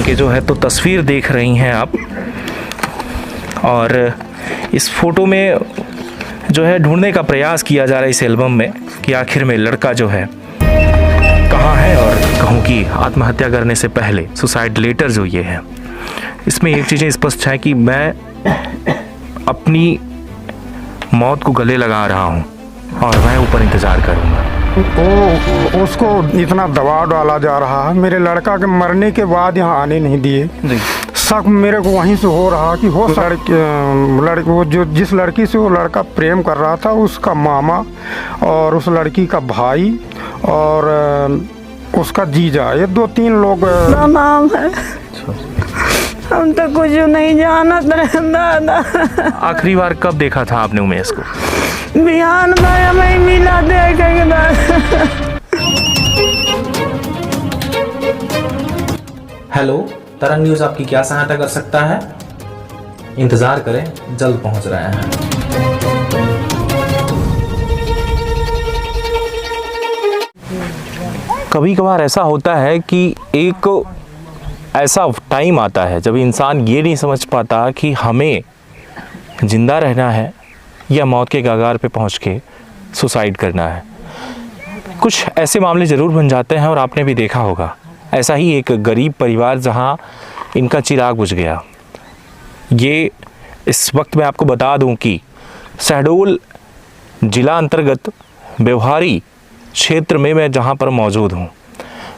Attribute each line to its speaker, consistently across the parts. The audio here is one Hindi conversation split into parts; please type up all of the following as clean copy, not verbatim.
Speaker 1: उनके जो है तो तस्वीर देख रही हैं आप, और इस फ़ोटो में जो है ढूंढने का प्रयास किया जा रहा है इस एल्बम में कि आखिर में लड़का जो है कहाँ है। और कहूँ कि आत्महत्या करने से पहले सुसाइड लेटर जो ये है, इसमें एक चीज़ें स्पष्ट है कि मैं अपनी मौत को गले लगा रहा हूँ और मैं ऊपर इंतज़ार करूँगा।
Speaker 2: उसको इतना दबाव डाला जा रहा है, मेरे लड़का के मरने के बाद यहाँ आने नहीं दिए। शक मेरे को वहीं से हो रहा कि हो लड़की वो जो जिस लड़की से वो लड़का प्रेम कर रहा था उसका मामा और उस लड़की का भाई और उसका जीजा, ये 2-3 लोग
Speaker 3: नाम है। हम तो कुछ नहीं जानत रहे दादा।
Speaker 1: आखिरी बार कब देखा था आपने उमेश को?
Speaker 3: बिहान में हमें मिला देखेंगे दादा।
Speaker 4: हेलो, तरंग न्यूज़ आपकी क्या सहायता कर सकता है? इंतज़ार करें, जल्द पहुंच रहे हैं।
Speaker 1: कभी कभार ऐसा होता है कि एक ऐसा टाइम आता है जब इंसान ये नहीं समझ पाता कि हमें ज़िंदा रहना है या मौत के कगार पे पहुंच के सुसाइड करना है। कुछ ऐसे मामले ज़रूर बन जाते हैं और आपने भी देखा होगा। ऐसा ही एक गरीब परिवार जहां इनका चिराग बुझ गया। ये इस वक्त मैं आपको बता दूं कि शहडोल जिला अंतर्गत व्यवहारी क्षेत्र में मैं जहां पर मौजूद हूं,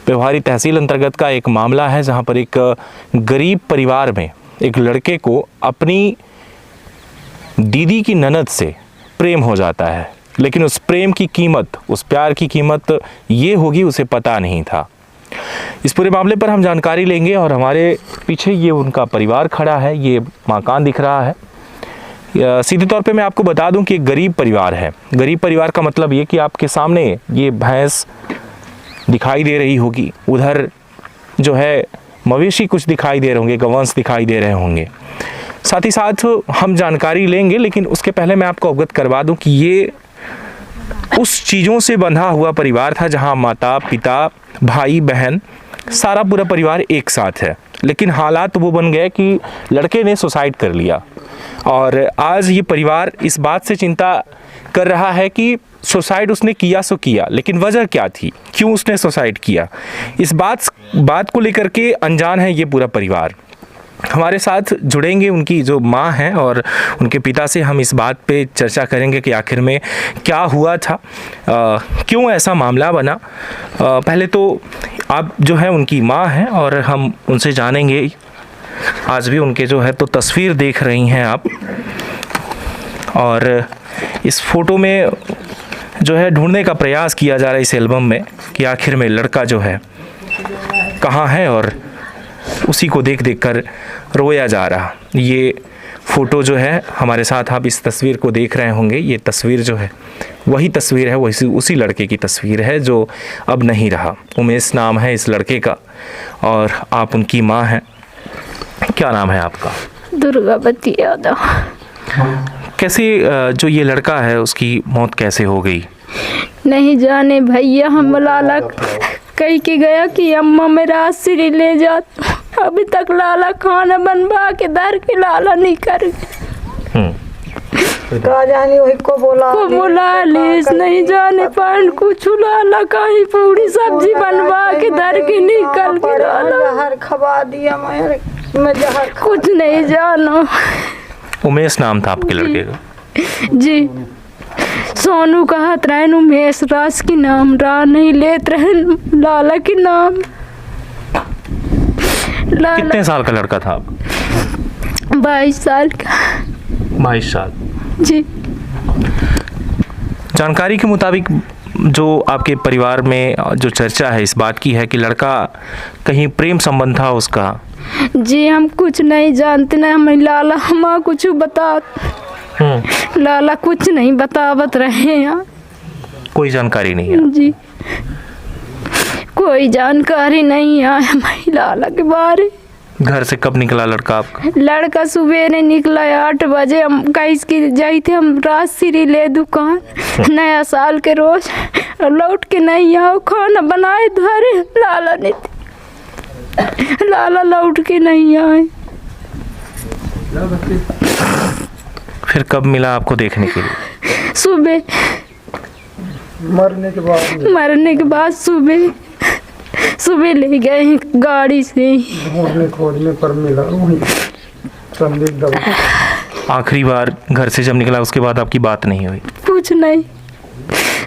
Speaker 1: व्यवहारी तहसील अंतर्गत का एक मामला है जहां पर एक गरीब परिवार में एक लड़के को अपनी दीदी की ननद से प्रेम हो जाता है, लेकिन उस प्रेम की कीमत, उस प्यार की कीमत ये होगी उसे पता नहीं था। इस पूरे मामले पर हम जानकारी लेंगे और हमारे पीछे ये उनका परिवार खड़ा है, ये मकान दिख रहा है। सीधे तौर पे मैं आपको बता दूं कि एक गरीब परिवार है। गरीब परिवार का मतलब ये कि आपके सामने ये भैंस दिखाई दे रही होगी, उधर जो है मवेशी कुछ दिखाई दे रहे होंगे, गौवंश दिखाई दे रहे होंगे। साथ ही साथ हम जानकारी लेंगे, लेकिन उसके पहले मैं आपको अवगत करवा दूं कि ये उस चीज़ों से बंधा हुआ परिवार था जहां माता पिता भाई बहन सारा पूरा परिवार एक साथ है। लेकिन हालात वो बन गए कि लड़के ने सुसाइड कर लिया और आज ये परिवार इस बात से चिंता कर रहा है कि सुसाइड उसने किया सो किया, लेकिन वजह क्या थी, क्यों उसने सुसाइड किया, इस बात को लेकर के अनजान है ये पूरा परिवार। हमारे साथ जुड़ेंगे उनकी जो माँ हैं और उनके पिता से हम इस बात पे चर्चा करेंगे कि आखिर में क्या हुआ था, क्यों ऐसा मामला बना। पहले तो आप जो है उनकी माँ हैं और हम उनसे जानेंगे। आज भी उनके जो है तो तस्वीर देख रही हैं आप, और इस फ़ोटो में जो है ढूंढने का प्रयास किया जा रहा है इस एल्बम में कि आखिर में लड़का जो है कहाँ है, और उसी को देख कर रोया जा रहा। ये फ़ोटो जो है हमारे साथ आप इस तस्वीर को देख रहे होंगे, ये तस्वीर जो है वही तस्वीर है, वही उसी लड़के की तस्वीर है जो अब नहीं रहा। उमेश नाम है इस लड़के का और आप उनकी माँ हैं। क्या नाम है आपका?
Speaker 3: दुर्गावती यादव।
Speaker 1: कैसे जो ये लड़का है उसकी मौत कैसे हो गई?
Speaker 3: नहीं जाने भैया, हम लाला कह के गया कि अम्मा मेरा आश्री ले जा, अभी तक लाला खाना बनवा के दर के लाला नहीं कर
Speaker 5: जानी वही को बोला
Speaker 3: लीस नहीं जाने पान कुछ लाला कहीं पूरी सब्जी बनवा के दर के निकल के लाला
Speaker 5: जहर खवा दिया। मैं जहर
Speaker 3: कुछ नहीं जानो।
Speaker 1: उमेश नाम था आपके लड़के का?
Speaker 3: जी, सोनू कहत रहे उमेश, रास की नाम रा नहीं लेत रहे लाला की नाम।
Speaker 1: कितने साल का लड़का था आप?
Speaker 3: 22 साल का।
Speaker 1: 22 साल
Speaker 3: जी।
Speaker 1: जानकारी के मुताबिक जो आपके परिवार में जो चर्चा है इस बात की है कि लड़का कहीं प्रेम संबंध था उसका।
Speaker 3: जी, हम कुछ नहीं जानते ना, हमें लाला हम कुछ बता लाला कुछ नहीं बतावत रहे हैं।
Speaker 1: कोई जानकारी नहीं है?
Speaker 3: जी, कोई जानकारी नहीं है हमें लाला के बारे।
Speaker 1: घर से कब निकला लड़का आपका?
Speaker 3: लड़का सवेरे निकला 8 बजे। हम कहीं की जाई थे, हम रात सिरी ले दुकान नया साल के रोज, लौट के नहीं आओ खाना बनाए धरे लाला ने। लाला लौट के नहीं आए।
Speaker 1: फिर कब मिला आपको देखने के लिए?
Speaker 3: सुबह
Speaker 2: मरने के बाद सुबह ले गए हैं गाड़ी से। खोजने पर मिला वहीं संदीप दवा।
Speaker 1: आखिरी बार घर से जब निकला उसके बाद आपकी बात नहीं हुई?
Speaker 3: कुछ नहीं।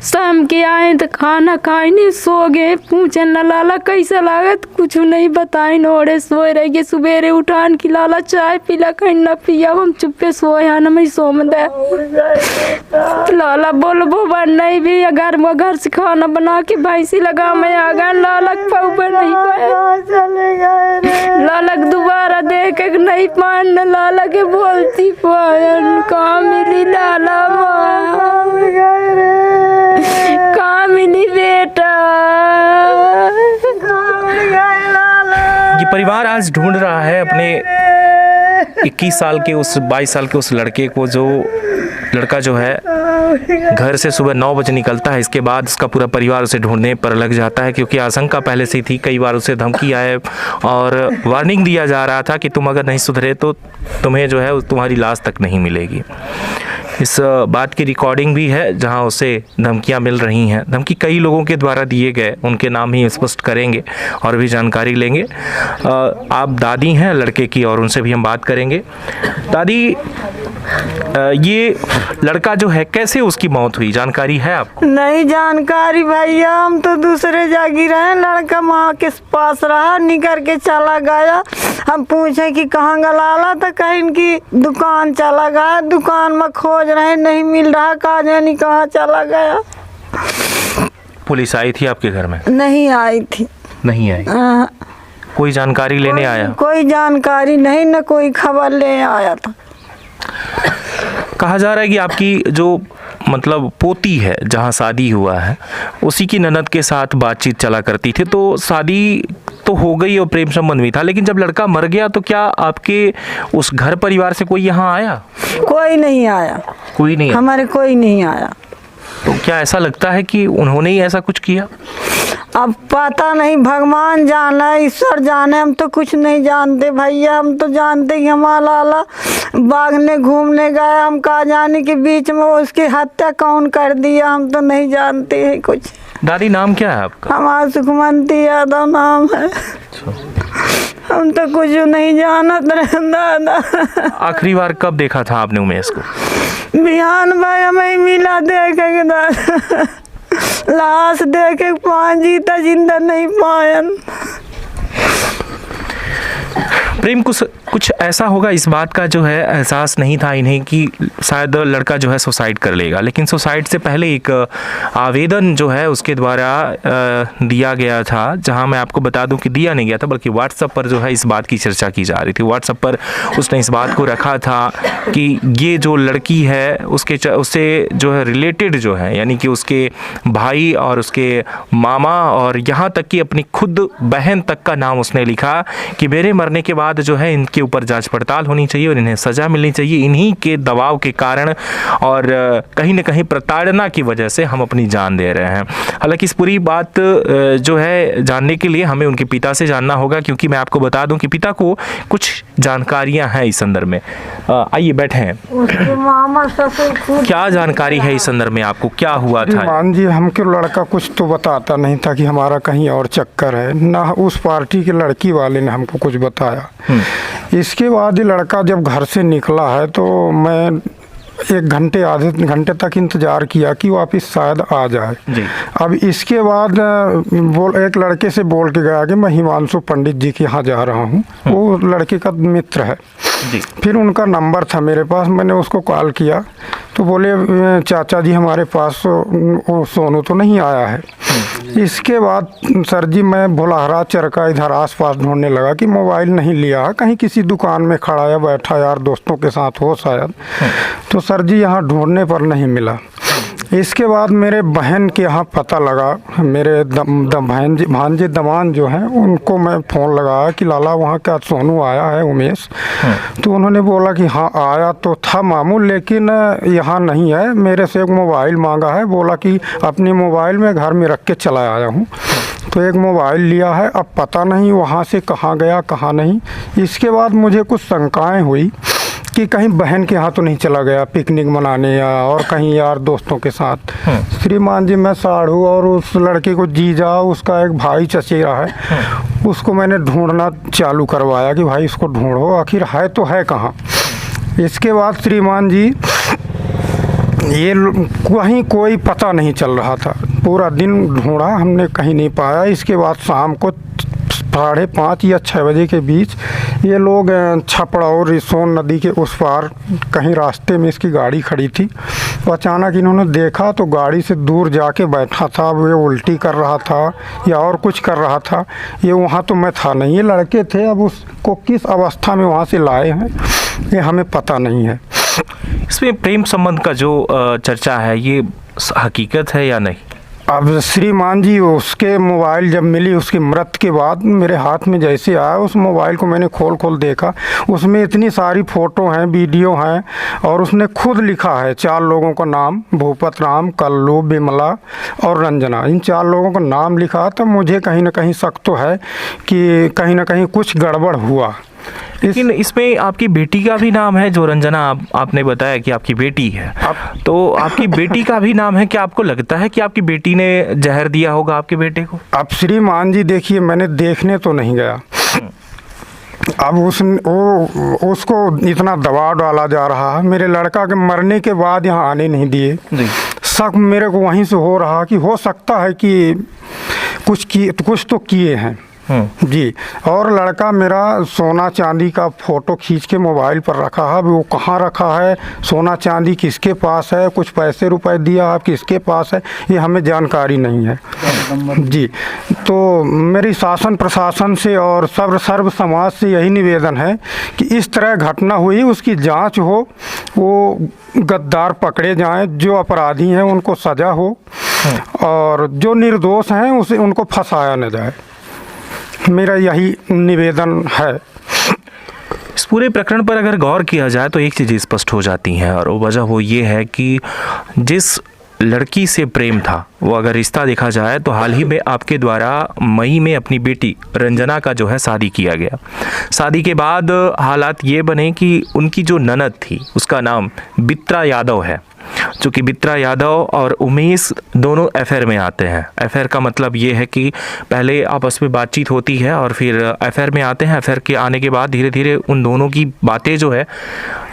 Speaker 3: शाम के आए तो खाना खाए नहीं, सो गए। पूछे न लाला कैसा लागत, कुछ नहीं बताए। नोड़े सोए रह गए। सवेरे उठान की लाला चाय पीला, कहीं न पिया। हम चुप्पे सोए हैं न, मैं सोम दे। लाला बोलबो बन नहीं भी घर से खाना बना के भैंसी लगा मैं आ गया। लाला पाऊ नहीं पाया,
Speaker 5: चले गए।
Speaker 3: लाला दोबारा देख नहीं पान न, लाला के बोलती पायन कहाँ मिली लाला कहाँ मिली बेटा।
Speaker 1: ये परिवार आज ढूंढ रहा है अपने 21 साल के उस 22 साल के उस लड़के को, जो लड़का जो है घर से सुबह 9 बजे निकलता है। इसके बाद उसका पूरा परिवार उसे ढूंढने पर लग जाता है, क्योंकि आशंका पहले से ही थी। कई बार उसे धमकी आए और वार्निंग दिया जा रहा था कि तुम अगर नहीं सुधरे तो तुम्हें जो है तुम्हारी लाश तक नहीं मिलेगी। इस बात की रिकॉर्डिंग भी है जहां उसे धमकियां मिल रही हैं। धमकी कई लोगों के द्वारा दिए गए, उनके नाम ही स्पष्ट करेंगे और भी जानकारी लेंगे। आप दादी हैं लड़के की और उनसे भी हम बात करेंगे। दादी, ये लड़का जो है कैसे उसकी मौत हुई, जानकारी है आपको?
Speaker 5: नहीं जानकारी भैया, हम तो दूसरे जागी रहे। लड़का माँ के पास रहा, निकल के चला गया। हम पूछे कि कहाँ गलाला, तो कहीं इनकी दुकान चला गया। दुकान में खोज रहे, नहीं मिल रहा, कहा जानी कहाँ चला गया।
Speaker 1: पुलिस आई थी आपके घर में?
Speaker 5: नहीं आई थी।
Speaker 1: नहीं आई? कोई जानकारी लेने आया?
Speaker 5: कोई जानकारी नहीं, न कोई खबर ले आया था।
Speaker 1: कहा जा रहा है कि आपकी जो मतलब पोती है जहाँ शादी हुआ है, उसी की ननद के साथ बातचीत चला करती थी। तो शादी तो हो गई और प्रेम संबंध भी था, लेकिन जब लड़का मर गया तो क्या आपके उस घर परिवार से कोई यहाँ आया?
Speaker 5: कोई नहीं आया।
Speaker 1: कोई नहीं?
Speaker 5: हमारे कोई नहीं आया।
Speaker 1: तो क्या ऐसा लगता है कि उन्होंने ही ऐसा कुछ किया?
Speaker 5: अब पता नहीं, भगवान जाने, ईश्वर जाने। हम तो कुछ नहीं जानते भैया। हम तो जानते कि हमारा लाला भागने घूमने गया। हम कहा जाने के बीच में उसकी हत्या कौन कर दिया, हम तो नहीं जानते हैं कुछ।
Speaker 1: दादी, नाम क्या है आपका?
Speaker 5: हमारा सुखमंती यादव नाम है। हम तो कुछ नहीं जानत रहे दादा।
Speaker 1: आखिरी बार कब देखा था आपने उमेश को?
Speaker 5: बिहान भाई हमें मिला देखे दादा, लाश देखे पाए, जीता जिंदा नहीं पायन।
Speaker 1: प्रेम, कुछ ऐसा होगा, इस बात का जो है एहसास नहीं था इन्हें कि शायद लड़का जो है सुसाइड कर लेगा, लेकिन सुसाइड से पहले एक आवेदन जो है उसके द्वारा दिया गया था, जहां मैं आपको बता दूं कि दिया नहीं गया था बल्कि व्हाट्सएप पर जो है इस बात की चर्चा की जा रही थी। व्हाट्सएप पर उसने इस बात को रखा था कि ये जो लड़की है उससे जो है रिलेटेड जो है, यानी कि उसके भाई और उसके मामा और यहाँ तक कि अपनी खुद बहन तक का नाम उसने लिखा कि मेरे मरने के बाद जो है इनके ऊपर जांच पड़ताल होनी चाहिए और इन्हें सजा मिलनी चाहिए। इन्हीं के दबाव के कारण और कहीं न कहीं प्रताड़ना की वजह से हम अपनी जान दे रहे हैं। हालांकि इस पूरी बात जो है जानने के लिए हमें उनके पिता से जानना होगा, क्योंकि मैं आपको बता दूं कि पिता को कुछ जानकारियां हैं इस संदर्भ में। आइए बैठे हैं।
Speaker 5: मामा ससुर
Speaker 1: क्या जानकारी है इस संदर्भ में, आपको क्या हुआ था?
Speaker 2: मान जी, हमको लड़का कुछ तो बताता नहीं था कि हमारा कहीं और चक्कर है, ना उस पार्टी के लड़की वाले ने हमको कुछ बताया। इसके बाद ही लड़का जब घर से निकला है तो मैं आधे घंटे तक इंतज़ार किया कि वापस शायद आ जाए
Speaker 1: जी।
Speaker 2: अब इसके बाद एक लड़के से बोल के गया कि मैं हिमांशु पंडित जी के यहाँ जा रहा हूँ। वो लड़के का मित्र है
Speaker 1: जी।
Speaker 2: फिर उनका नंबर था मेरे पास, मैंने उसको कॉल किया तो बोले चाचा जी हमारे पास वो सोनू तो नहीं आया है। इसके बाद सर जी मैं भोलाहरा चरका इधर आसपास ढूंढने लगा कि मोबाइल नहीं लिया है, कहीं किसी दुकान में खड़ा या बैठा यार दोस्तों के साथ हो शायद। तो सर जी यहाँ ढूंढने पर नहीं मिला। इसके बाद मेरे बहन के यहाँ पता लगा, मेरे भांजे दमान जो हैं उनको मैं फ़ोन लगाया कि लाला वहाँ क्या सोनू आया है उमेश? तो उन्होंने बोला कि हाँ आया तो था मामू, लेकिन यहाँ नहीं है। मेरे से एक मोबाइल मांगा है, बोला कि अपनी मोबाइल में घर में रख के चला आया हूँ। तो एक मोबाइल लिया है, अब पता नहीं वहाँ से कहाँ गया कहाँ नहीं। इसके बाद मुझे कुछ शंकाएं हुई कि कहीं बहन के यहाँ तो नहीं चला गया पिकनिक मनाने या और कहीं यार दोस्तों के साथ। श्रीमान जी, मैं साढ़ू और उस लड़के को जीजा, उसका एक भाई चचेरा है, उसको मैंने ढूंढना चालू करवाया कि भाई इसको ढूंढो, आखिर है तो है कहाँ। इसके बाद श्रीमान जी ये कहीं कोई पता नहीं चल रहा था, पूरा दिन ढूंढा हमने, कहीं नहीं पाया। इसके बाद शाम को 5:30 या 6 बजे के बीच ये लोग छपड़ा और सोन नदी के उस पार कहीं रास्ते में इसकी गाड़ी खड़ी थी, तो अचानक इन्होंने देखा तो गाड़ी से दूर जाके बैठा था, वो उल्टी कर रहा था या और कुछ कर रहा था। ये वहाँ तो मैं था नहीं, ये लड़के थे, अब उसको किस अवस्था में वहाँ से लाए हैं ये हमें पता नहीं है।
Speaker 1: इसमें प्रेम संबंध का जो चर्चा है ये हकीकत है या नहीं?
Speaker 2: अब श्रीमान जी उसके मोबाइल जब मिली उसकी मृत के बाद मेरे हाथ में जैसे आया, उस मोबाइल को मैंने खोल देखा, उसमें इतनी सारी फ़ोटो हैं, वीडियो हैं, और उसने खुद लिखा है 4 लोगों का नाम, भूपत राम, कल्लू, बिमला और रंजना, इन 4 लोगों का नाम लिखा। तो मुझे कहीं ना कहीं शक तो है कि कहीं ना कहीं कुछ गड़बड़ हुआ।
Speaker 1: लेकिन इसमें आपकी बेटी का भी नाम है, जो रंजना आपने बताया कि आपकी बेटी है, तो आपकी बेटी का भी नाम है। क्या आपको लगता है कि आपकी बेटी ने जहर दिया होगा आपके बेटे को?
Speaker 2: अब श्रीमान जी देखिए, मैंने देखने तो नहीं गया, अब उसको इतना दबाव डाला जा रहा है, मेरे लड़का के मरने के बाद यहाँ आने नहीं दिए। शक मेरे को वहीं से हो रहा कि हो सकता है कि कुछ तो किए हैं जी। और लड़का मेरा सोना चांदी का फ़ोटो खींच के मोबाइल पर रखा है, वो कहाँ रखा है, सोना चांदी किसके पास है, कुछ पैसे रुपए दिया आप किसके पास है, ये हमें जानकारी नहीं है जी। तो मेरी शासन प्रशासन से और सर्व समाज से यही निवेदन है कि इस तरह घटना हुई उसकी जांच हो, वो गद्दार पकड़े जाएं, जो अपराधी हैं उनको सज़ा हो, और जो निर्दोष हैं उनको फंसाया न जाए, मेरा यही निवेदन है।
Speaker 1: इस पूरे प्रकरण पर अगर गौर किया जाए तो एक चीज़ स्पष्ट हो जाती है, और वो वजह वो ये है कि जिस लड़की से प्रेम था, वो अगर रिश्ता देखा जाए तो हाल ही में आपके द्वारा मई में अपनी बेटी रंजना का जो है शादी किया गया। शादी के बाद हालात ये बने कि उनकी जो ननद थी उसका नाम बित्रा यादव है, जो कि बित्रा यादव और उमेश दोनों अफेयर में आते हैं। अफेयर का मतलब ये है कि पहले आपस में बातचीत होती है और फिर अफेयर में आते हैं। अफेयर के आने के बाद धीरे धीरे उन दोनों की बातें जो है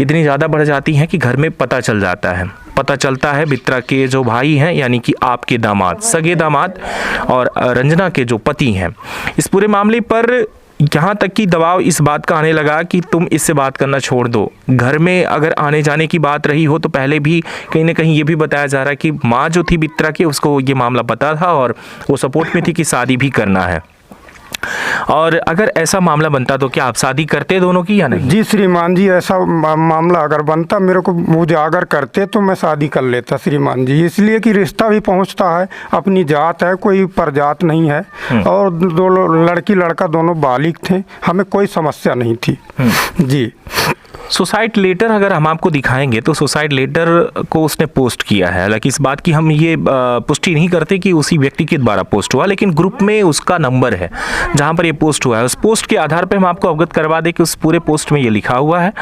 Speaker 1: इतनी ज़्यादा बढ़ जाती हैं कि घर में पता चलता है बित्रा के जो भाई हैं, यानी कि आपके दामाद, सगे दामाद, और रंजना के जो पति हैं। इस पूरे मामले पर यहाँ तक कि दबाव इस बात का आने लगा कि तुम इससे बात करना छोड़ दो। घर में अगर आने जाने की बात रही हो तो पहले भी कहीं ना कहीं ये भी बताया जा रहा है कि माँ जो थी बित्रा की, उसको ये मामला पता था और वो सपोर्ट में थी कि शादी भी करना है। और अगर ऐसा मामला बनता तो क्या आप शादी करते दोनों की या नहीं?
Speaker 2: जी श्रीमान जी, ऐसा मामला अगर बनता, मेरे को उजागर करते तो मैं शादी कर लेता श्रीमान जी, इसलिए कि रिश्ता भी पहुंचता है, अपनी जात है, कोई परजात नहीं है, और दो लड़की लड़का दोनों बालिग थे, हमें कोई समस्या नहीं थी जी।
Speaker 1: सुसाइड लेटर अगर हम आपको दिखाएंगे तो सुसाइड लेटर को उसने पोस्ट किया है। हालांकि इस बात की हम ये पुष्टि नहीं करते कि उसी व्यक्ति के द्वारा पोस्ट हुआ, लेकिन ग्रुप में उसका नंबर है जहां पर ये पोस्ट हुआ है। उस पोस्ट के आधार पर हम आपको अवगत करवा दें कि उस पूरे पोस्ट में ये लिखा हुआ है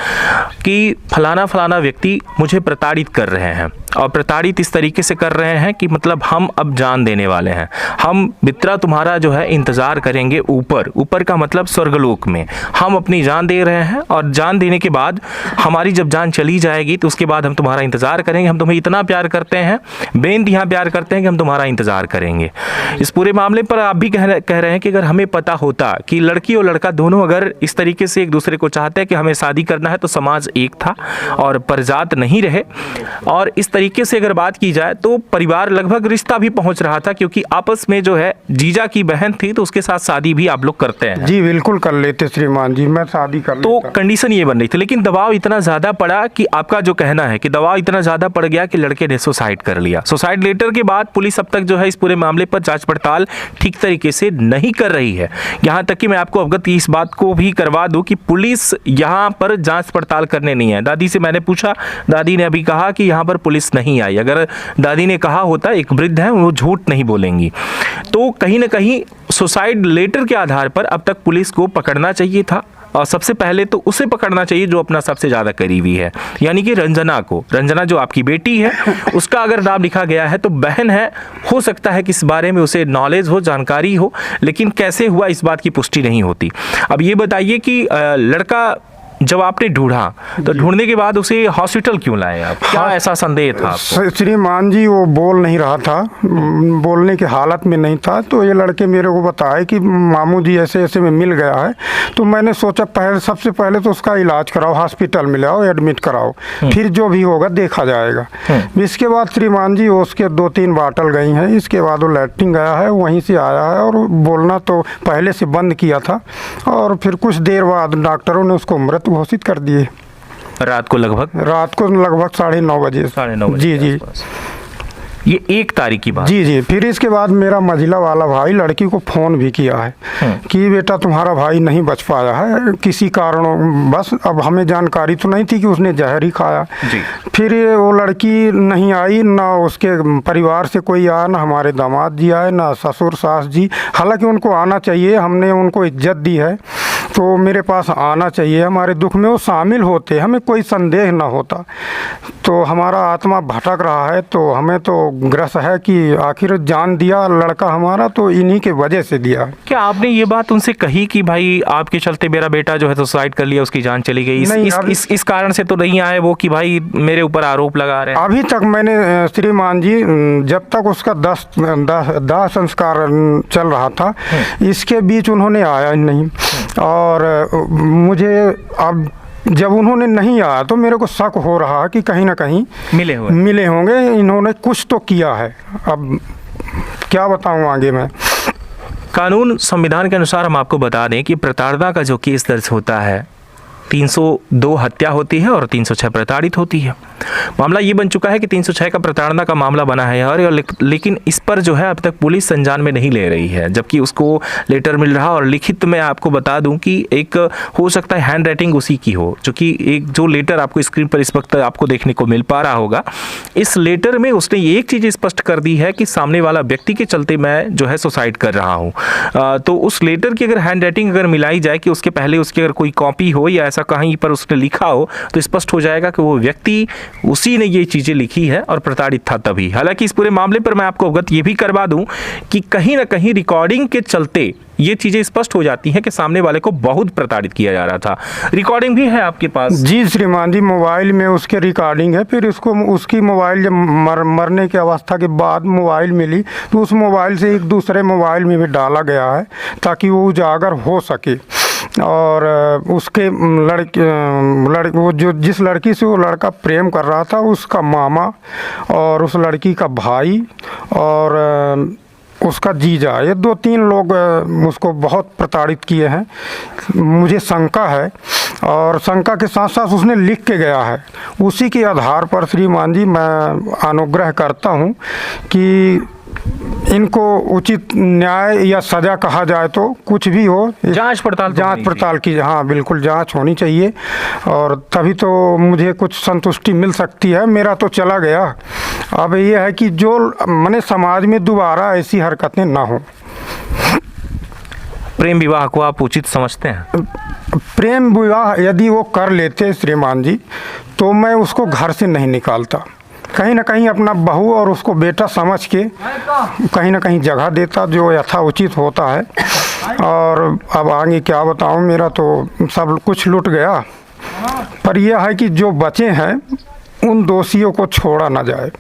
Speaker 1: कि फलाना व्यक्ति मुझे प्रताड़ित कर रहे हैं, और प्रताड़ित इस तरीके से कर रहे हैं कि मतलब हम अब जान देने वाले हैं, हम बित्रा तुम्हारा जो है इंतज़ार करेंगे ऊपर का मतलब स्वर्गलोक में, हम अपनी जान दे रहे हैं, और जान देने के बाद हमारी जब जान चली जाएगी तो उसके बाद हम तुम्हारा इंतज़ार करेंगे, हम तुम्हें इतना प्यार करते हैं, बेइंतहा प्यार करते हैं कि हम तुम्हारा इंतज़ार करेंगे। इस पूरे मामले पर आप भी कह रहे हैं कि अगर हमें पता होता कि लड़की और लड़का दोनों अगर इस तरीके से एक दूसरे को चाहते हैं कि हमें शादी करना है, तो समाज एक था और परजात नहीं रहे, और इस तरीके से अगर बात की जाए तो परिवार लगभग रिश्ता भी पहुंच रहा था, क्योंकि आपस में जो है जीजा की बहन थी तो उसके साथ शादी भी आप लोग करते हैं।
Speaker 2: जी बिल्कुल कर लेते श्रीमान जी, मैं शादी कर
Speaker 1: तो
Speaker 2: लेता।
Speaker 1: कंडीशन ये बन रही थी, लेकिन दबाव इतना ज़्यादा पड़ा कि आपका जो कहना है कि दबाव इतना ज़्यादा पड़ गया कि लड़के ने सुसाइड कर लिया। सुसाइड लेटर के बाद पुलिस अब तक जो है इस पूरे मामले पर जांच पड़ताल ठीक तरीके से नहीं कर रही है। यहाँ तक कि मैं आपको अवगत इस बात को भी करवा दूं कि पुलिस यहाँ पर जांच पड़ताल करने नहीं है। दादी से मैंने पूछा, दादी ने अभी कहा कि यहाँ पर पुलिस पुलिस नहीं आई। अगर दादी ने कहा होता, एक वृद्ध है, वो झूठ नहीं बोलेंगी। तो कहीं ना कहीं सुसाइड लेटर के आधार पर अब तक पुलिस को पकड़ना चाहिए था, और सबसे पहले तो उसे पकड़ना चाहिए जो अपना सबसे ज़्यादा करीबी है, यानी कि रंजना को। रंजना जो आपकी बेटी है, उसका अगर नाम लिखा गया है तो बहन है, हो सकता है कि इस बारे में उसे नॉलेज हो, जानकारी हो, लेकिन कैसे हुआ इस बात की पुष्टि नहीं होती। अब ये बताइए कि लड़का जब आपने ढूंढा तो ढूंढने के बाद उसे हॉस्पिटल क्यों लाए आप? क्या ऐसा संदेह था आपको?
Speaker 2: श्रीमान जी वो बोल नहीं रहा था, बोलने की हालत में नहीं था। तो ये लड़के मेरे को बताए कि मामू जी ऐसे ऐसे में मिल गया है। तो मैंने सोचा सबसे पहले तो उसका इलाज कराओ, हॉस्पिटल में लाओ, एडमिट कराओ, फिर जो भी होगा देखा जाएगा। इसके बाद श्रीमान जी उसके 2-3 बाटल गई हैं। इसके बाद वो लैट्रिन गया है, वहीं से आया है, और बोलना तो पहले से बंद किया था। और फिर कुछ देर बाद डॉक्टरों ने उसको मृत घोषित कर दिए।
Speaker 1: रात को लगभग
Speaker 2: 9:30 बजे।
Speaker 1: 9:30
Speaker 2: जी जी,
Speaker 1: ये 1 तारीख की बात।
Speaker 2: जी जी। फिर इसके बाद मेरा मझिला वाला भाई लड़की को फ़ोन भी किया है कि बेटा तुम्हारा भाई नहीं बच पाया है किसी कारण, बस अब हमें जानकारी तो नहीं थी कि उसने जहर ही खाया
Speaker 1: जी।
Speaker 2: फिर वो लड़की नहीं आई, ना उसके परिवार से कोई आया, ना हमारे दामाद जी आए, ना ससुर सास जी। हालांकि उनको आना चाहिए, हमने उनको इज्जत दी है, तो मेरे पास आना चाहिए, हमारे दुख में वो शामिल होते, हमें कोई संदेह ना होता। तो हमारा आत्मा भटक रहा है, तो हमें तो ग्रस है कि आखिर जान दिया लड़का हमारा तो इन्हीं के वजह से दिया।
Speaker 1: क्या आपने ये बात उनसे कही कि भाई आपके चलते मेरा बेटा जो है सुसाइड कर लिया, उसकी जान चली गई? इस कारण से तो नहीं आए वो कि भाई मेरे ऊपर आरोप लगा रहे हैं?
Speaker 2: अभी तक मैंने श्रीमान जी, जब तक उसका दाह संस्कार चल रहा था, इसके बीच उन्होंने आया नहीं। और मुझे अब जब उन्होंने नहीं आया तो मेरे को शक हो रहा कि कहीं ना कहीं मिले होंगे, इन्होंने कुछ तो किया है। अब क्या बताऊं आगे मैं।
Speaker 1: कानून संविधान के अनुसार हम आपको बता दें कि प्रताड़ना का जो केस दर्ज होता है, 302 हत्या होती है और 306 प्रताड़ित होती है। मामला ये बन चुका है कि 306 का प्रताड़ना का मामला बना है और लेकिन इस पर जो है अब तक पुलिस संज्ञान में नहीं ले रही है, जबकि उसको लेटर मिल रहा। और लिखित में आपको बता दूं कि एक हो सकता है हैंड राइटिंग उसी की हो, जो कि एक जो लेटर आपको स्क्रीन पर इस वक्त आपको देखने को मिल पा रहा होगा, इस लेटर में उसने एक चीज़ स्पष्ट कर दी है कि सामने वाला व्यक्ति के चलते मैं जो है सुसाइड कर रहा हूँ। तो उस लेटर की अगर हैंड राइटिंग अगर मिलाई जाए कि उसके पहले उसकी अगर कोई कॉपी हो या ऐसा कहीं पर उसने लिखा हो, तो स्पष्ट हो जाएगा कि वो व्यक्ति उसी ने ये चीज़ें लिखी है और प्रताड़ित था तभी। हालांकि इस पूरे मामले पर मैं आपको अवगत ये भी करवा दूं कि कहीं ना कहीं रिकॉर्डिंग के चलते ये चीज़ें स्पष्ट हो जाती हैं कि सामने वाले को बहुत प्रताड़ित किया जा रहा था। रिकॉर्डिंग भी है आपके पास? जी
Speaker 2: श्रीमान जी, मोबाइल में उसके रिकॉर्डिंग है। फिर उसको उसकी मोबाइल जब मरने की अवस्था के बाद मोबाइल मिली तो उस मोबाइल से एक दूसरे मोबाइल में भी डाला गया है ताकि वो उजागर हो सके। और उसके वो जो जिस लड़की से वो लड़का प्रेम कर रहा था, उसका मामा और उस लड़की का भाई और उसका जीजा, ये 2-3 लोग उसको बहुत प्रताड़ित किए हैं। मुझे शंका है, और शंका के साथ साथ उसने लिख के गया है। उसी के आधार पर श्रीमान जी मैं अनुग्रह करता हूँ कि इनको उचित न्याय या सज़ा कहा जाए तो कुछ भी हो, जांच पड़ताल की, हाँ बिल्कुल जांच होनी चाहिए, और तभी तो मुझे कुछ संतुष्टि मिल सकती है। मेरा तो चला गया, अब ये है कि जो मैंने समाज में दोबारा ऐसी हरकतें ना हो।
Speaker 1: प्रेम विवाह को आप उचित समझते हैं?
Speaker 2: प्रेम विवाह यदि वो कर लेते श्रीमान जी तो मैं उसको घर से नहीं निकालता, कहीं ना कहीं अपना बहू और उसको बेटा समझ के कहीं ना कहीं जगह देता जो यथाउचित होता है। और अब आगे क्या बताऊं, मेरा तो सब कुछ लुट गया। पर यह है कि जो बचे हैं उन दोषियों को छोड़ा ना जाए।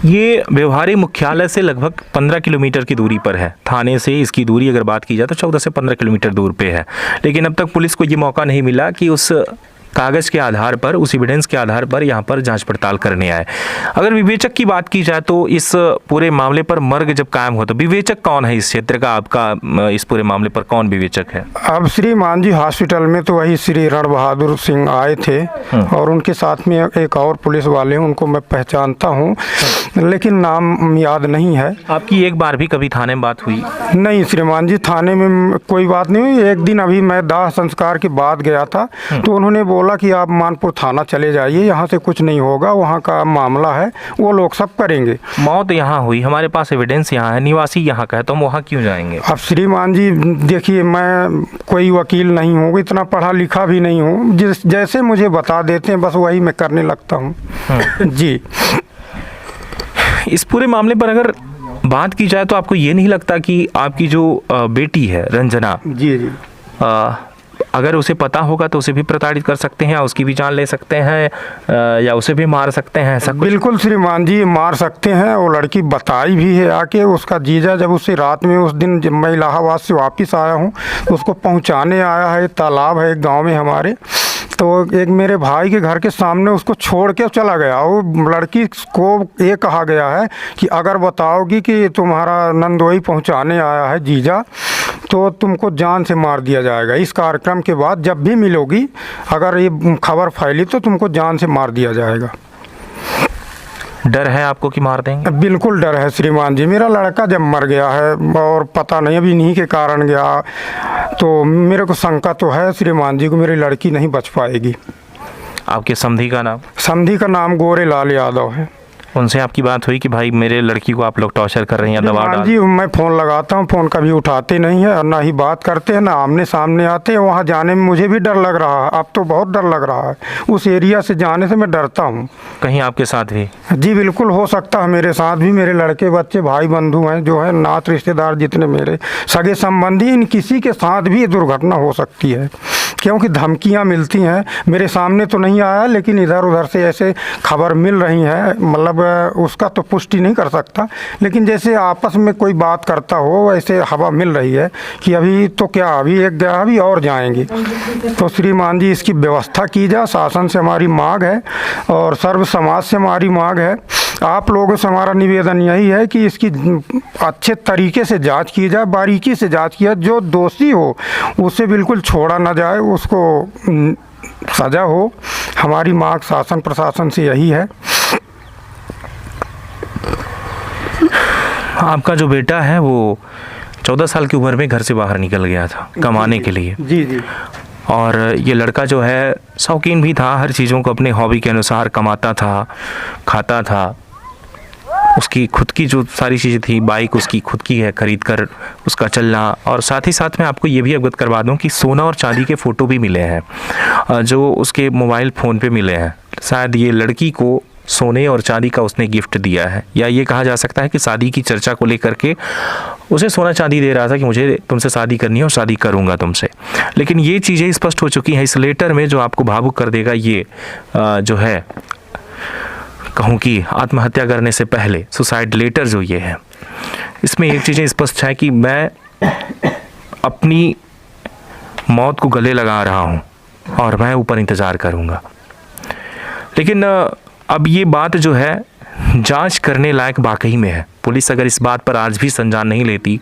Speaker 1: ये व्यवहारिक मुख्यालय से लगभग 15 किलोमीटर की दूरी पर है। थाने से इसकी दूरी अगर बात की जाए तो 14 से 15 किलोमीटर दूर पे है, लेकिन अब तक पुलिस को ये मौका नहीं मिला कि उस कागज़ के आधार पर, उस एविडेंस के आधार पर यहाँ पर जांच पड़ताल करने आए। अगर विवेचक की बात की जाए तो इस पूरे मामले पर मर्ग जब कायम हो तो विवेचक कौन है इस क्षेत्र का? आपका इस पूरे मामले पर कौन विवेचक है?
Speaker 2: अब श्रीमान जी हॉस्पिटल में तो वही श्री रण बहादुर सिंह आए थे और उनके साथ में एक और पुलिस वाले, उनको मैं पहचानता हूँ लेकिन नाम याद नहीं है।
Speaker 1: आपकी एक बार भी कभी थाने में बात हुई?
Speaker 2: नहीं श्रीमान जी, थाने में कोई बात नहीं हुई। एक दिन अभी मैं दाह संस्कार के बाद गया था तो उन्होंने बोला बोला कि आप मानपुर थाना चले जाइए, यहाँ से कुछ नहीं होगा, वहाँ का मामला है, वो लोग सब करेंगे।
Speaker 1: मौत यहाँ हुई, हमारे पास एविडेंस यहाँ है, निवासी यहाँ का है, तो हम वहाँ क्यों जाएंगे?
Speaker 2: अब श्रीमान जी देखिए, मैं कोई वकील नहीं हूँ, इतना पढ़ा लिखा भी नहीं हूँ, जैसे मुझे बता देते हैं बस वही मैं करने लगता हूँ। जी।
Speaker 1: इस पूरे मामले पर अगर बात की जाए तो आपको ये नहीं लगता कि आपकी जो बेटी है रंजना,
Speaker 2: जी जी,
Speaker 1: अगर उसे पता होगा तो उसे भी प्रताड़ित कर सकते हैं, या उसकी भी जान ले सकते हैं, या उसे भी मार सकते हैं, ऐसा कुछ?
Speaker 2: बिल्कुल श्रीमान जी, मार सकते हैं। वो लड़की बताई भी है आके, उसका जीजा जब उसे रात में, उस दिन जब मैं इलाहाबाद से वापस आया हूँ, तो उसको पहुँचाने आया है। तालाब है एक गाँव में हमारे, तो एक मेरे भाई के घर के सामने उसको छोड़ के चला गया। वो लड़की को ये कहा गया है कि अगर बताओगी कि तुम्हारा नंदोई पहुंचाने आया है जीजा, तो तुमको जान से मार दिया जाएगा। इस कार्यक्रम के बाद जब भी मिलोगी, अगर ये खबर फैली तो तुमको जान से मार दिया जाएगा।
Speaker 1: डर है आपको कि मार देंगे?
Speaker 2: बिल्कुल डर है श्रीमान जी। मेरा लड़का जब मर गया है और पता नहीं अभी इन्हीं के कारण गया, तो मेरे को शंका तो है श्रीमान जी को मेरी लड़की नहीं बच पाएगी।
Speaker 1: आपके समधी का नाम?
Speaker 2: समधी का नाम गोरे लाल यादव है।
Speaker 1: उनसे आपकी बात हुई कि भाई मेरे लड़की को आप लोग टॉर्चर कर रहे हैं या दबा डाल?
Speaker 2: जी, मैं फ़ोन लगाता हूँ, फ़ोन कभी उठाते नहीं है, और ना ही बात करते हैं, ना आमने सामने आते हैं। वहाँ जाने में मुझे भी डर लग रहा है, अब तो बहुत डर लग रहा है। उस एरिया से जाने से मैं डरता हूँ।
Speaker 1: कहीं आपके साथ भी?
Speaker 2: जी बिल्कुल हो सकता है मेरे साथ भी। मेरे लड़के बच्चे भाई बंधु हैं जो है, नात रिश्तेदार जितने मेरे सगे संबंधी, इन किसी के साथ भी ये दुर्घटना हो सकती है, क्योंकि धमकियाँ मिलती हैं। मेरे सामने तो नहीं आया, लेकिन इधर उधर से ऐसे खबर मिल रही है, मतलब उसका तो पुष्टि नहीं कर सकता, लेकिन जैसे आपस में कोई बात करता हो वैसे हवा मिल रही है कि अभी तो क्या, अभी एक गया, अभी और जाएंगे। तो श्रीमान जी इसकी व्यवस्था की जाए, शासन से हमारी मांग है और सर्व समाज से हमारी मांग है। आप लोगों से हमारा निवेदन यही है कि इसकी अच्छे तरीके से जांच की जाए, बारीकी से जांच की जाए। जो दोषी हो उसे बिल्कुल छोड़ा ना जाए, उसको सज़ा हो। हमारी मांग शासन प्रशासन से यही है।
Speaker 1: आपका जो बेटा है वो 14 साल की उम्र में घर से बाहर निकल गया था कमाने के लिए।
Speaker 2: जी जी।
Speaker 1: और ये लड़का जो है शौकीन भी था, हर चीज़ों को अपने हॉबी के अनुसार कमाता था, खाता था। उसकी खुद की जो सारी चीज़ें थी, बाइक उसकी खुद की है, खरीद कर उसका चलना। और साथ ही साथ मैं आपको ये भी अवगत करवा दूं कि सोना और चांदी के फ़ोटो भी मिले हैं जो उसके मोबाइल फ़ोन पे मिले हैं। शायद ये लड़की को सोने और चांदी का उसने गिफ्ट दिया है, या ये कहा जा सकता है कि शादी की चर्चा को लेकर के उसे सोना चांदी दे रहा था कि मुझे तुमसे शादी करनी है और शादी करूंगा तुमसे। लेकिन ये चीज़ें स्पष्ट हो चुकी हैं इस लेटर में, जो आपको भावुक कर देगा। ये जो है, कहूँ कि आत्महत्या करने से पहले सुसाइड लेटर जो ये है, इसमें एक चीज़ें स्पष्ट है कि मैं अपनी मौत को गले लगा रहा हूँ और मैं ऊपर इंतज़ार करूँगा। लेकिन अब ये बात जो है जांच करने लायक वाकई में है। पुलिस अगर इस बात पर आज भी संज्ञान नहीं लेती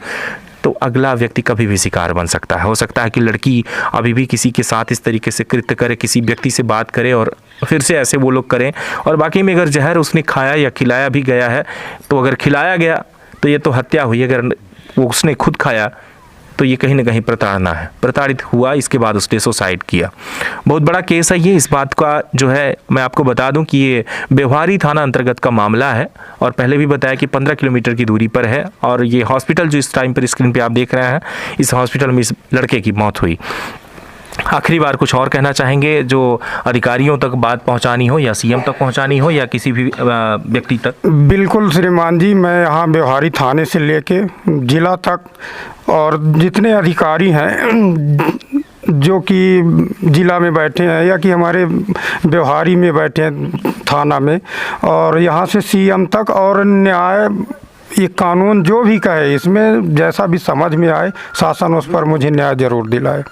Speaker 1: तो अगला व्यक्ति कभी भी शिकार बन सकता है। हो सकता है कि लड़की अभी भी किसी के साथ इस तरीके से कृत्य करे, किसी व्यक्ति से बात करे और फिर से ऐसे वो लोग करें। और बाकी में अगर जहर उसने खाया या खिलाया भी गया है, तो अगर खिलाया गया तो ये तो हत्या हुई, अगर वो उसने खुद खाया तो ये कहीं ना कहीं प्रताड़ना है। प्रताड़ित हुआ, इसके बाद उसने सुसाइड किया। बहुत बड़ा केस है ये। इस बात का जो है मैं आपको बता दूं कि ये व्यवहारी थाना अंतर्गत का मामला है, और पहले भी बताया कि 15 किलोमीटर की दूरी पर है। और ये हॉस्पिटल जो इस टाइम पर स्क्रीन पे आप देख रहे हैं, इस हॉस्पिटल में इस लड़के की मौत हुई। आखिरी बार कुछ और कहना चाहेंगे जो अधिकारियों तक बात पहुंचानी हो, या सीएम तक पहुंचानी हो, या किसी भी व्यक्ति तक?
Speaker 2: बिल्कुल श्रीमान जी, मैं यहाँ व्यवहारी थाने से लेके जिला तक और जितने अधिकारी हैं जो कि जिला में बैठे हैं या कि हमारे व्यवहारी में बैठे हैं थाना में, और यहाँ से सीएम तक, और न्याय, ये कानून जो भी कहे, इसमें जैसा भी समझ में आए शासन उस पर मुझे न्याय जरूर दिलाए।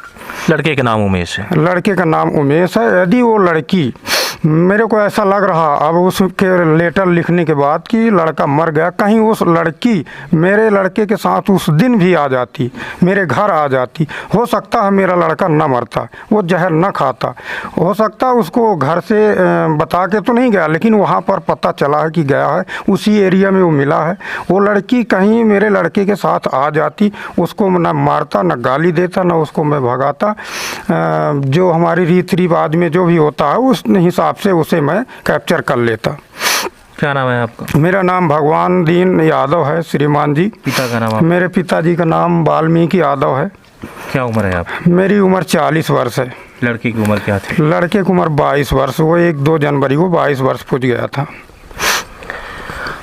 Speaker 1: लड़के का नाम उमेश है?
Speaker 2: लड़के का नाम उमेश है। यदि वो लड़की मेरे को ऐसा लग रहा अब उसके लेटर लिखने के बाद कि लड़का मर गया, कहीं उस लड़की मेरे लड़के के साथ उस दिन भी आ जाती, मेरे घर आ जाती, हो सकता है मेरा लड़का न मरता, वो जहर न खाता। हो सकता उसको घर से बता के तो नहीं गया, लेकिन वहाँ पर पता चला है कि गया है, उसी एरिया में वो मिला है। वो लड़की कहीं मेरे लड़के के साथ आ जाती, उसको न मारता, न गाली देता, न उसको मैं भगाता। जो हमारी रीति रिवाज में जो भी होता है उस हिसाब से उसे मैं कैप्चर कर लेता।
Speaker 1: क्या नाम है आपका?
Speaker 2: मेरा नाम भगवान दीन यादव है श्रीमान जी।
Speaker 1: पिता का नाम?
Speaker 2: मेरे पिताजी का नाम वाल्मीकि यादव है।
Speaker 1: क्या उम्र है आप?
Speaker 2: मेरी उम्र 40 वर्ष है।
Speaker 1: लड़के की उम्र क्या थी?
Speaker 2: लड़के की उम्र 22 वर्ष, वो 1-2 जनवरी को 22 वर्ष पूछ गया था।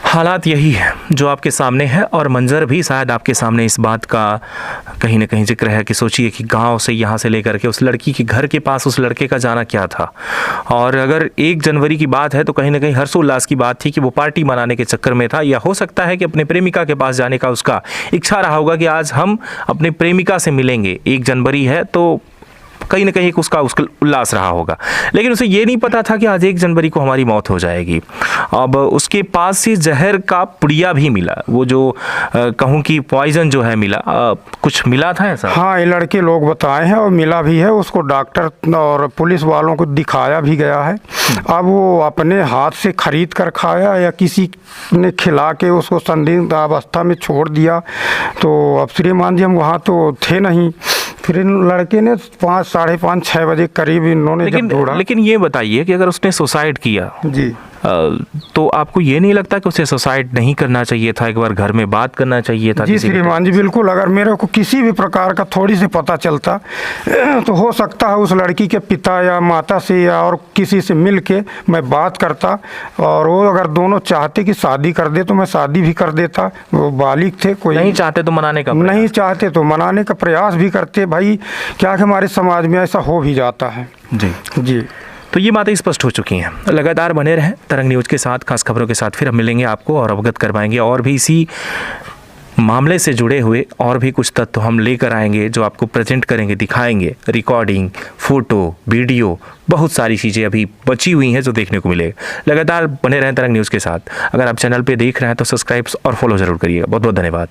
Speaker 1: हालात यही है जो आपके सामने है, और मंजर भी शायद आपके सामने इस बात का कहीं ना कहीं जिक्र है कि सोचिए कि गांव से यहाँ से लेकर के उस लड़की के घर के पास उस लड़के का जाना क्या था। और अगर 1 जनवरी की बात है तो कहीं ना कहीं हर्षोल्लास की बात थी कि वो पार्टी मनाने के चक्कर में था, या हो सकता है कि अपने प्रेमिका के पास जाने का उसका इच्छा रहा होगा कि आज हम अपने प्रेमिका से मिलेंगे, 1 जनवरी है, तो कहीं ना कहीं उसका उल्लास रहा होगा। लेकिन उसे ये नहीं पता था कि आज 1 जनवरी को हमारी मौत हो जाएगी। अब उसके पास से जहर का पुड़िया भी मिला, वो जो कहूँ कि पॉइजन जो है मिला, कुछ मिला था ऐसा?
Speaker 2: हाँ, ये लड़के लोग बताए हैं और मिला भी है। उसको डॉक्टर और पुलिस वालों को दिखाया भी गया है। अब वो अपने हाथ से खरीद कर खाया या किसी ने खिला के उसको संदिग्ध अवस्था में छोड़ दिया। तो अब श्रीमान जी हम वहाँ तो थे नहीं। फिर इन लड़के ने 5, साढ़े 5, 6 बजे करीब इन्होंने जब ढूंढा।
Speaker 1: लेकिन ये बताइए कि अगर उसने सुसाइड किया
Speaker 2: जी,
Speaker 1: तो आपको ये नहीं लगता कि उसे सुसाइड नहीं करना चाहिए था, एक बार घर में बात करना चाहिए था?
Speaker 2: जी श्रीमान जी, बिल्कुल। अगर मेरे को किसी भी प्रकार का थोड़ी सी पता चलता तो हो सकता है उस लड़की के पिता या माता से या और किसी से मिल के मैं बात करता, और वो अगर दोनों चाहते कि शादी कर दे तो मैं शादी भी कर देता। वो बालिग थे, कोई
Speaker 1: नहीं चाहते तो मनाने का प्रयास?
Speaker 2: नहीं चाहते तो मनाने का प्रयास भी करते भाई, क्या कि हमारे समाज में ऐसा हो भी जाता है।
Speaker 1: जी
Speaker 2: जी,
Speaker 1: तो ये बातें स्पष्ट हो चुकी हैं। लगातार बने रहें तरंग न्यूज़ के साथ, खास खबरों के साथ। फिर हम मिलेंगे आपको और अवगत करवाएंगे, और भी इसी मामले से जुड़े हुए और भी कुछ तथ्य हम लेकर आएंगे जो आपको प्रेजेंट करेंगे, दिखाएंगे। रिकॉर्डिंग, फोटो, वीडियो, बहुत सारी चीज़ें अभी बची हुई हैं जो देखने को मिलेगा। लगातार बने रहें तरंग न्यूज़ के साथ। अगर आप चैनल पे देख रहे हैं तो सब्सक्राइब और फॉलो ज़रूर करिएगा। बहुत बहुत धन्यवाद।